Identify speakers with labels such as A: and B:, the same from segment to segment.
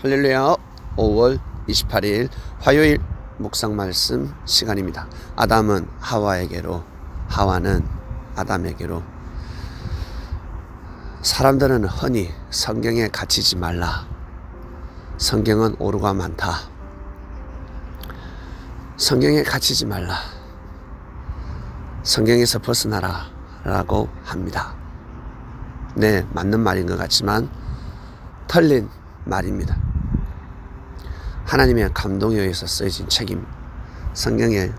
A: 할렐루야. 5월 28일 화요일 묵상 말씀 시간입니다. 아담은 하와에게로, 하와는 아담에게로. 사람들은 흔히 성경에 갇히지 말라, 성경은 오류가 많다, 성경에 갇히지 말라, 성경에서 벗어나라 라고 합니다. 네, 맞는 말인 것 같지만 틀린 말입니다. 하나님의 감동에 의해서 쓰여진 책임, 성경에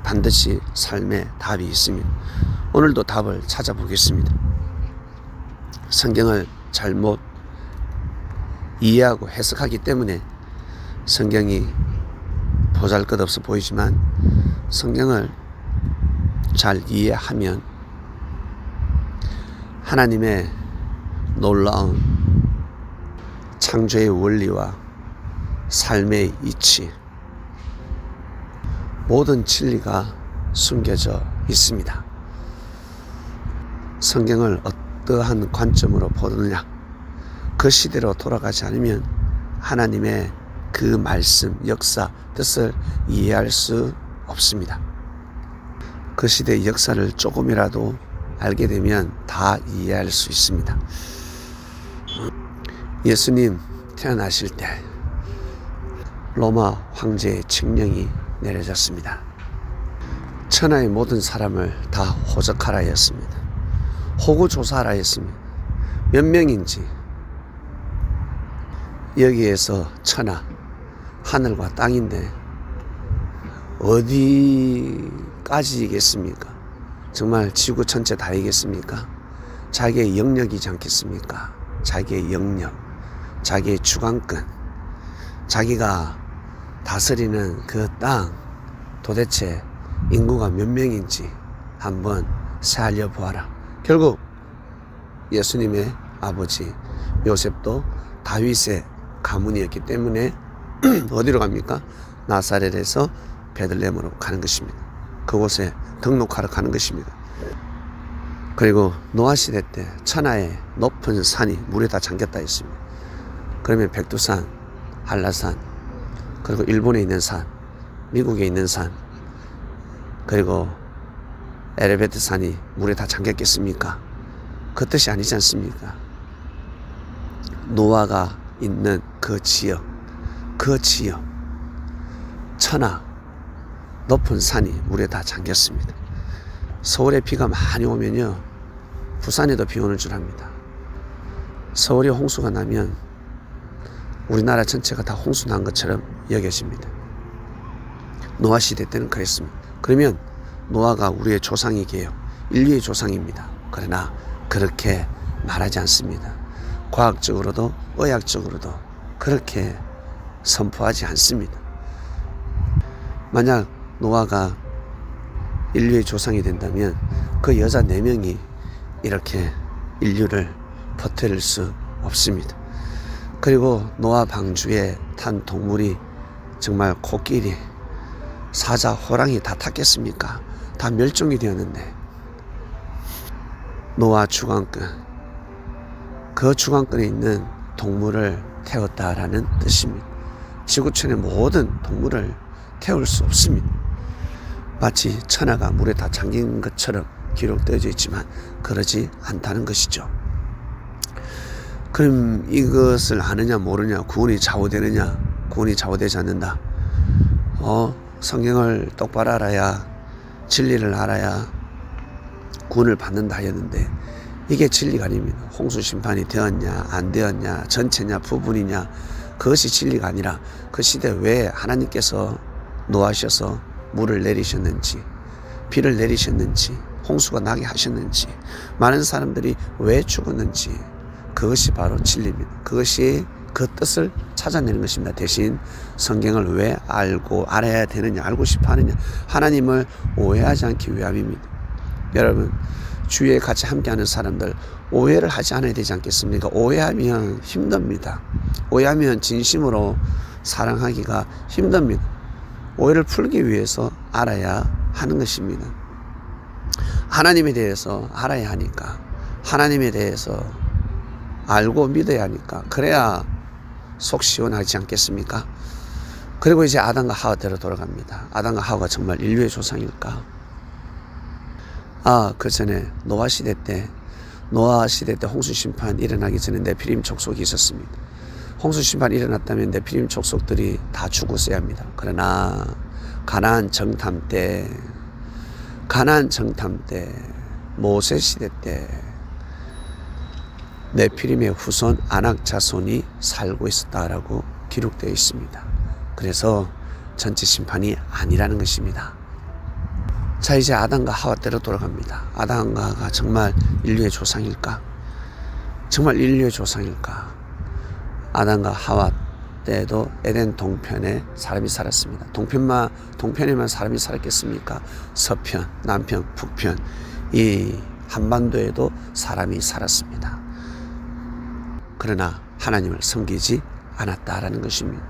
A: 반드시 삶의 답이 있습니다. 오늘도 답을 찾아보겠습니다. 성경을 잘못 이해하고 해석하기 때문에 성경이 보잘것없어 보이지만, 성경을 잘 이해하면 하나님의 놀라운 창조의 원리와 삶의 이치, 모든 진리가 숨겨져 있습니다. 성경을 어떠한 관점으로 보느냐, 그 시대로 돌아가지 않으면 하나님의 그 말씀, 역사, 뜻을 이해할 수 없습니다. 그 시대의 역사를 조금이라도 알게 되면 다 이해할 수 있습니다. 예수님 태어나실 때 로마 황제의 칙령이 내려졌습니다. 천하의 모든 사람을 다 호적하라 했습니다. 호구조사하라 했습니다. 몇 명인지. 여기에서 천하, 하늘과 땅인데 어디까지이겠습니까? 정말 지구 전체 다이겠습니까? 자기의 영역이지 않겠습니까? 자기의 영역, 자기의 주관권, 자기가 다스리는 그 땅, 도대체 인구가 몇 명인지 한번 살려 보아라. 결국 예수님의 아버지 요셉도 다윗의 가문이었기 때문에 어디로 갑니까? 나사렛에서 베들레헴으로 가는 것입니다. 그곳에 등록하러 가는 것입니다. 그리고 노아 시대 때 천하의 높은 산이 물에 다 잠겼다 했습니다. 그러면 백두산, 한라산, 그리고 일본에 있는 산, 미국에 있는 산, 그리고 에베레스트 산이 물에 다 잠겼겠습니까? 그 뜻이 아니지 않습니까? 노아가 있는 그 지역, 천하 높은 산이 물에 다 잠겼습니다. 서울에 비가 많이 오면요, 부산에도 비 오는 줄 압니다. 서울에 홍수가 나면 우리나라 전체가 다 홍수 난 것처럼 여겨집니다. 노아 시대 때는 그랬습니다. 그러면 노아가 우리의 조상이게요, 인류의 조상입니다. 그러나 그렇게 말하지 않습니다. 과학적으로도 의학적으로도 그렇게 선포하지 않습니다. 만약 노아가 인류의 조상이 된다면 그 여자 4명이 이렇게 인류를 퍼뜨릴 수 없습니다. 그리고 노아 방주에 탄 동물이 정말 코끼리, 사자, 호랑이 다 탔겠습니까? 다 멸종이 되었는데 노아 주관권, 그 주관권에 있는 동물을 태웠다라는 뜻입니다. 지구촌의 모든 동물을 태울 수 없습니다. 마치 천하가 물에 다 잠긴 것처럼 기록되어져 있지만 그러지 않다는 것이죠. 그럼 이것을 아느냐 모르냐, 구원이 좌우되느냐? 구원이 좌우되지 않는다. 성경을 똑바로 알아야, 진리를 알아야 구원을 받는다 하였는데 이게 진리가 아닙니다. 홍수 심판이 되었냐 안 되었냐, 전체냐 부분이냐, 그것이 진리가 아니라 그 시대 왜 하나님께서 노하셔서 물을 내리셨는지, 비를 내리셨는지, 홍수가 나게 하셨는지, 많은 사람들이 왜 죽었는지, 그것이 바로 진리입니다. 그것이 그 뜻을 찾아내는 것입니다. 대신 성경을 왜 알아야 되느냐, 알고 싶어 하느냐, 하나님을 오해하지 않기 위함입니다. 여러분, 주위에 같이 함께하는 사람들 오해를 하지 않아야 되지 않겠습니까? 오해하면 힘듭니다. 오해하면 진심으로 사랑하기가 힘듭니다. 오해를 풀기 위해서 알아야 하는 것입니다. 하나님에 대해서 알아야 하니까, 하나님에 대해서 알고 믿어야 하니까, 그래야 속 시원하지 않겠습니까? 그리고 이제 아담과 하와대로 돌아갑니다. 아담과 하와가 정말 인류의 조상일까? 그 전에 노아 시대 때 홍수 심판 일어나기 전에 네피림 족속이 있었습니다. 홍수 심판 일어났다면 네피림 족속들이 다 죽었어야 합니다. 그러나 가나안 정탐 때 모세 시대 때 네피림의 후손 아낙 자손이 살고 있었다라고 기록되어 있습니다. 그래서 전체 심판이 아니라는 것입니다. 자, 이제 아담과 하와 때로 돌아갑니다. 아담과 하와가 정말 인류의 조상일까? 정말 인류의 조상일까? 아담과 하와 때도 에덴 동편에 사람이 살았습니다. 동편에만 사람이 살았겠습니까? 서편, 남편, 북편, 이 한반도에도 사람이 살았습니다. 그러나 하나님을 섬기지 않았다라는 것입니다.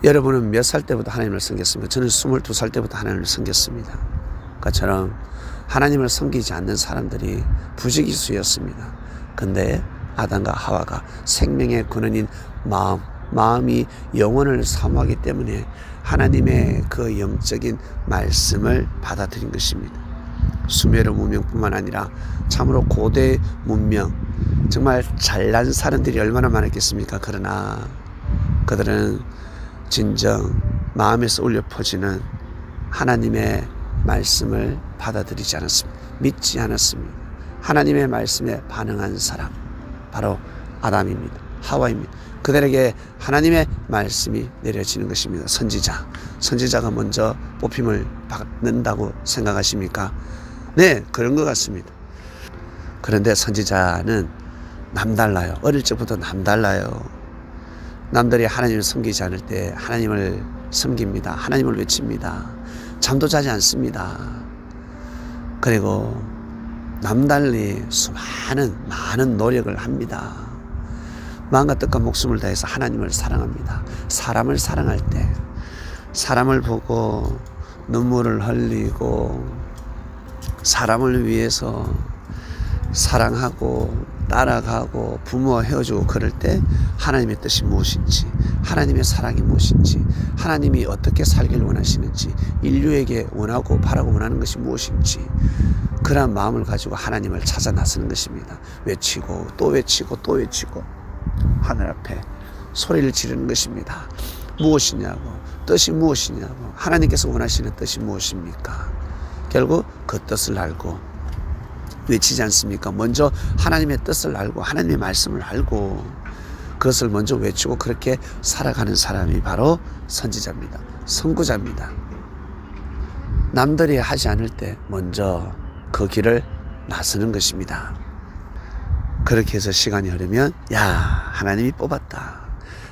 A: 여러분은 몇 살 때부터 하나님을 섬겼습니까? 저는 22살 때부터 하나님을 섬겼습니다. 그처럼 하나님을 섬기지 않는 사람들이 부지기수였습니다. 근데 아담과 하와가 생명의 근원인 마음이 영혼을 사모하기 때문에 하나님의 그 영적인 말씀을 받아들인 것입니다. 수메르 문명뿐만 아니라 참으로 고대 문명, 정말 잘난 사람들이 얼마나 많았겠습니까? 그러나 그들은 진정 마음에서 울려 퍼지는 하나님의 말씀을 받아들이지 않았습니다. 믿지 않았습니다. 하나님의 말씀에 반응한 사람, 바로 아담입니다. 하와입니다. 그들에게 하나님의 말씀이 내려지는 것입니다. 선지자가 먼저 뽑힘을 받는다고 생각하십니까? 네, 그런 것 같습니다. 그런데 선지자는 남달라요. 어릴 적부터 남달라요. 남들이 하나님을 섬기지 않을 때 하나님을 섬깁니다. 하나님을 외칩니다. 잠도 자지 않습니다. 그리고 남달리 많은 노력을 합니다. 마음과 뜻과 목숨을 다해서 하나님을 사랑합니다. 사람을 사랑할 때 사람을 보고 눈물을 흘리고 사람을 위해서 사랑하고 따라가고 부모와 헤어지고 그럴 때 하나님의 뜻이 무엇인지, 하나님의 사랑이 무엇인지, 하나님이 어떻게 살기를 원하시는지, 인류에게 원하고 바라고 원하는 것이 무엇인지, 그러한 마음을 가지고 하나님을 찾아 나서는 것입니다. 외치고 또 외치고 또 외치고 하늘 앞에 소리를 지르는 것입니다. 무엇이냐고, 뜻이 무엇이냐고, 하나님께서 원하시는 뜻이 무엇입니까? 결국 그 뜻을 알고 외치지 않습니까? 먼저 하나님의 뜻을 알고 하나님의 말씀을 알고 그것을 먼저 외치고 그렇게 살아가는 사람이 바로 선지자입니다. 선구자입니다. 남들이 하지 않을 때 먼저 그 길을 나서는 것입니다. 그렇게 해서 시간이 흐르면 하나님이 뽑았다.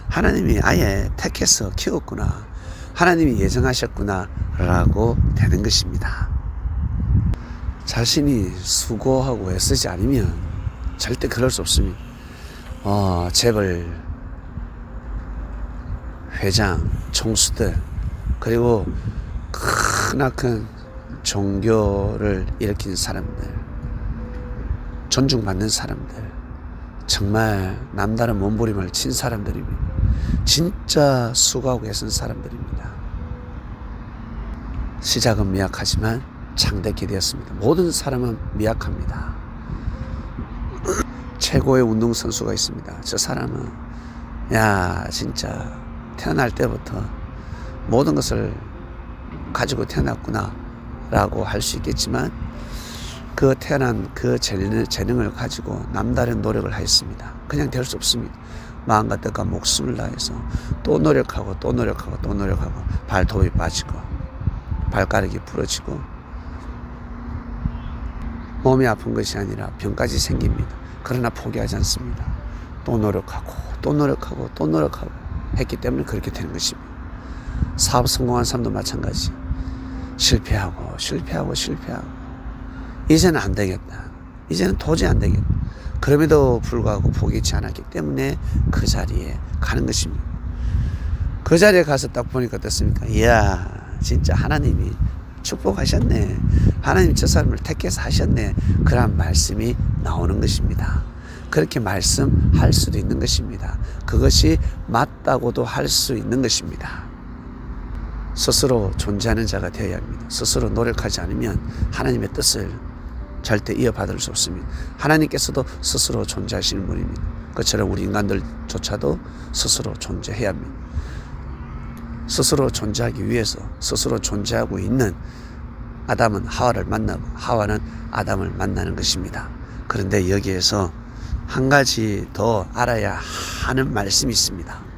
A: 하나님이 아예 택해서 키웠구나. 하나님이 예정하셨구나 라고 되는 것입니다. 자신이 수고하고 애쓰지 않으면 절대 그럴 수 없습니다. 재벌, 회장, 총수들, 그리고 크나큰 종교를 일으킨 사람들, 존중받는 사람들, 정말 남다른 몸부림을 친 사람들입니다. 진짜 수고하고 애쓴 사람들입니다. 시작은 미약하지만 창대케 되었습니다. 모든 사람은 미약합니다. 최고의 운동선수가 있습니다. 저 사람은 진짜 태어날 때부터 모든 것을 가지고 태어났구나 라고 할 수 있겠지만 그 태어난 그 재능을 가지고 남다른 노력을 하였습니다. 그냥 될 수 없습니다. 마음과 뜻과 목숨을 다해서 또 노력하고 발톱이 빠지고 발가락이 부러지고 몸이 아픈 것이 아니라 병까지 생깁니다. 그러나 포기하지 않습니다. 또 노력하고 했기 때문에 그렇게 되는 것입니다. 사업 성공한 사람도 마찬가지. 실패하고 이제는 안 되겠다. 이제는 도저히 안 되겠다. 그럼에도 불구하고 포기하지 않았기 때문에 그 자리에 가는 것입니다. 그 자리에 가서 딱 보니까 어떻습니까? 진짜 하나님이 축복하셨네. 하나님 저 사람을 택해서 하셨네. 그런 말씀이 나오는 것입니다. 그렇게 말씀할 수도 있는 것입니다. 그것이 맞다고도 할 수 있는 것입니다. 스스로 존재하는 자가 되어야 합니다. 스스로 노력하지 않으면 하나님의 뜻을 절대 이어받을 수 없습니다. 하나님께서도 스스로 존재하시는 분입니다. 그처럼 우리 인간들조차도 스스로 존재해야 합니다. 스스로 존재하기 위해서 스스로 존재하고 있는 아담은 하와를 만나고 하와는 아담을 만나는 것입니다. 그런데 여기에서 한 가지 더 알아야 하는 말씀이 있습니다.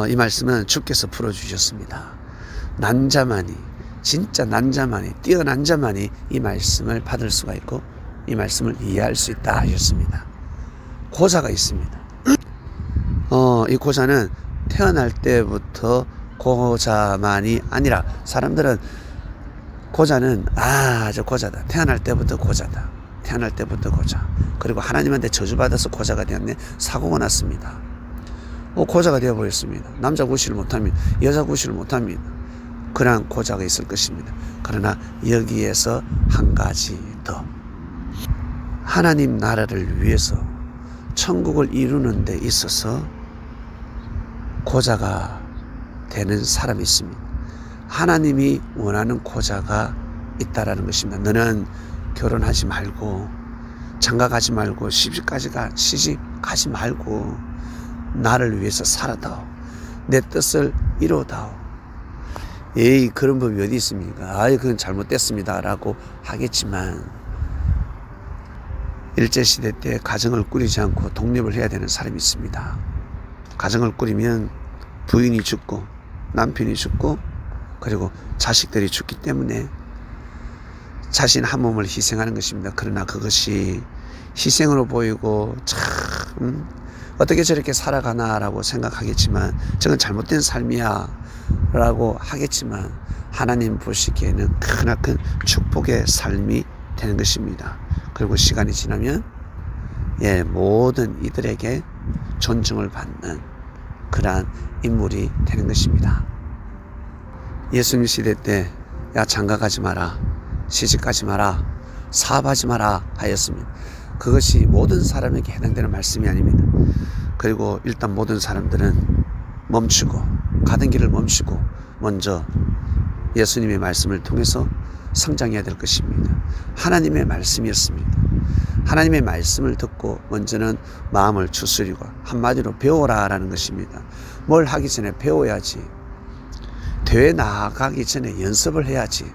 A: 이 말씀은 주께서 풀어주셨습니다. 난 자만이, 진짜 난 자만이, 뛰어난 자만이 이 말씀을 받을 수가 있고 이 말씀을 이해할 수 있다 하셨습니다. 고자가 있습니다. 이 고자는 태어날 때부터 고자만이 아니라, 사람들은 고자는 저 고자다, 태어날 때부터 고자다, 태어날 때부터 고자, 그리고 하나님한테 저주받아서 고자가 되었네, 사고가 났습니다. 고자가 되어버렸습니다. 남자 구실을 못합니다. 여자 구실을 못합니다. 그런 고자가 있을 것입니다. 그러나 여기에서 한 가지 더, 하나님 나라를 위해서 천국을 이루는 데 있어서 고자가 되는 사람이 있습니다. 하나님이 원하는 고자가 있다라는 것입니다. 너는 결혼하지 말고, 장가가지 말고, 시집가지 말고 나를 위해서 살아다오, 내 뜻을 이루어다오. 에이, 그런 법이 어디 있습니까? 그건 잘못됐습니다 라고 하겠지만, 일제시대 때 가정을 꾸리지 않고 독립을 해야 되는 사람이 있습니다. 가정을 꾸리면 부인이 죽고 남편이 죽고 그리고 자식들이 죽기 때문에 자신 한 몸을 희생하는 것입니다. 그러나 그것이 희생으로 보이고 참 어떻게 저렇게 살아가나라고 생각하겠지만, 저건 잘못된 삶이야 라고 하겠지만, 하나님 보시기에는 크나큰 축복의 삶이 되는 것입니다. 그리고 시간이 지나면 모든 이들에게 존중을 받는 그러한 인물이 되는 것입니다. 예수님 시대 때 장가가지 마라, 시집가지 마라, 사업하지 마라 하였습니다. 그것이 모든 사람에게 해당되는 말씀이 아닙니다. 그리고 일단 모든 사람들은 멈추고, 가던 길을 멈추고 먼저 예수님의 말씀을 통해서 성장해야 될 것입니다. 하나님의 말씀이었습니다. 하나님의 말씀을 듣고 먼저는 마음을 추스리고, 한마디로 배워라라는 것입니다. 뭘 하기 전에 배워야지. 대회 나가기 전에 연습을 해야지.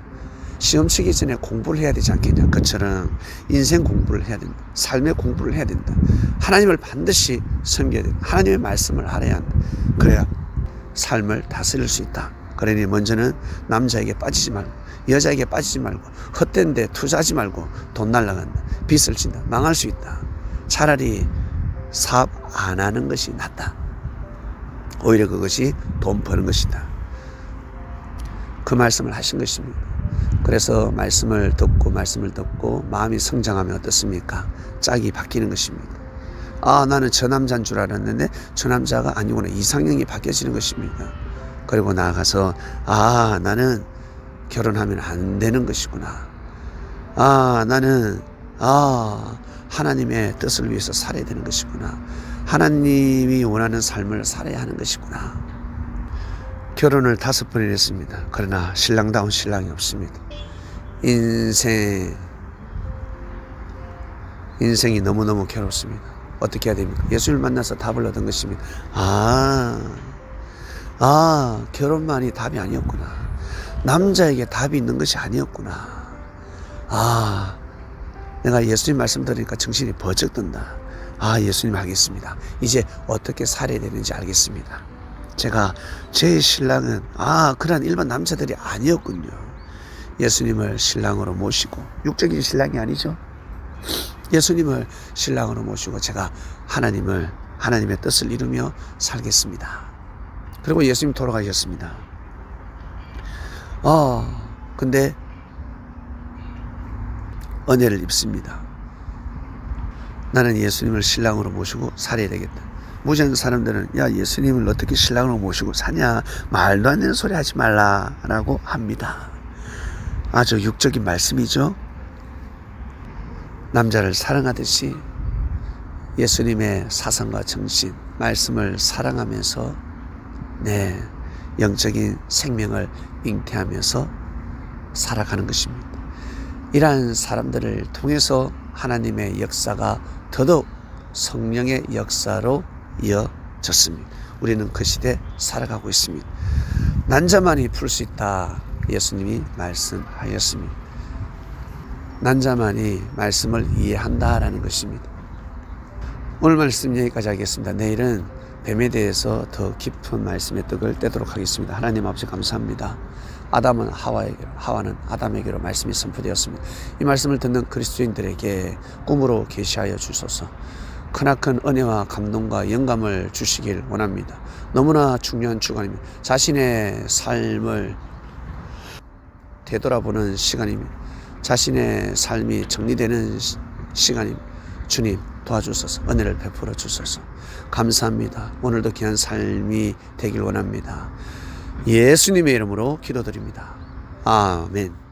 A: 시험 치기 전에 공부를 해야 되지 않겠냐. 그처럼 인생 공부를 해야 된다. 삶의 공부를 해야 된다. 하나님을 반드시 섬겨야 된다. 하나님의 말씀을 알아야 한다. 그래야 삶을 다스릴 수 있다. 그러니 먼저는 남자에게 빠지지 말고, 여자에게 빠지지 말고, 헛된 데 투자하지 말고 돈 날라간다, 빚을 진다, 망할 수 있다. 차라리 사업 안 하는 것이 낫다. 오히려 그것이 돈 버는 것이다. 그 말씀을 하신 것입니다. 그래서 말씀을 듣고 마음이 성장하면 어떻습니까? 짝이 바뀌는 것입니다. 나는 저 남자인 줄 알았는데 저 남자가 아니구나, 이상형이 바뀌어지는 것입니다. 그리고 나아가서 나는 결혼하면 안 되는 것이구나. 나는 하나님의 뜻을 위해서 살아야 되는 것이구나. 하나님이 원하는 삶을 살아야 하는 것이구나. 결혼을 5번이나 했습니다. 그러나 신랑다운 신랑이 없습니다. 인생이 너무너무 괴롭습니다. 어떻게 해야 됩니까? 예수를 만나서 답을 얻은 것입니다. 결혼만이 답이 아니었구나. 남자에게 답이 있는 것이 아니었구나. 내가 예수님 말씀 들으니까 정신이 버쩍 든다. 예수님 알겠습니다. 이제 어떻게 살아야 되는지 알겠습니다. 제 신랑은 그런 일반 남자들이 아니었군요. 예수님을 신랑으로 모시고, 육적인 신랑이 아니죠. 예수님을 신랑으로 모시고 제가 하나님의 뜻을 이루며 살겠습니다. 그리고 예수님 돌아가셨습니다. 근데 은혜를 입습니다. 나는 예수님을 신랑으로 모시고 살아야 되겠다. 무지한 사람들은 예수님을 어떻게 신랑으로 모시고 사냐, 말도 안 되는 소리 하지 말라라고 합니다. 아주 육적인 말씀이죠. 남자를 사랑하듯이 예수님의 사상과 정신, 말씀을 사랑하면서 내 영적인 생명을 잉태하면서 살아가는 것입니다. 이러한 사람들을 통해서 하나님의 역사가 더더욱 성령의 역사로 이어졌습니다. 우리는 그 시대에 살아가고 있습니다. 난자만이 풀 수 있다. 예수님이 말씀하였습니다. 난자만이 말씀을 이해한다라는 것입니다. 오늘 말씀 여기까지 하겠습니다. 내일은 뱀에 대해서 더 깊은 말씀의 떡을 떼도록 하겠습니다. 하나님 아버지 감사합니다. 아담은 하와에게로, 하와는 아담에게로 말씀이 선포되었습니다. 이 말씀을 듣는 그리스도인들에게 꿈으로 계시하여 주소서. 크나큰 은혜와 감동과 영감을 주시길 원합니다. 너무나 중요한 주간입니다. 자신의 삶을 되돌아보는 시간입니다. 자신의 삶이 정리되는 시간입니다. 주님 도와주소서. 은혜를 베풀어 주소서. 감사합니다. 오늘도 귀한 삶이 되길 원합니다. 예수님의 이름으로 기도드립니다. 아멘.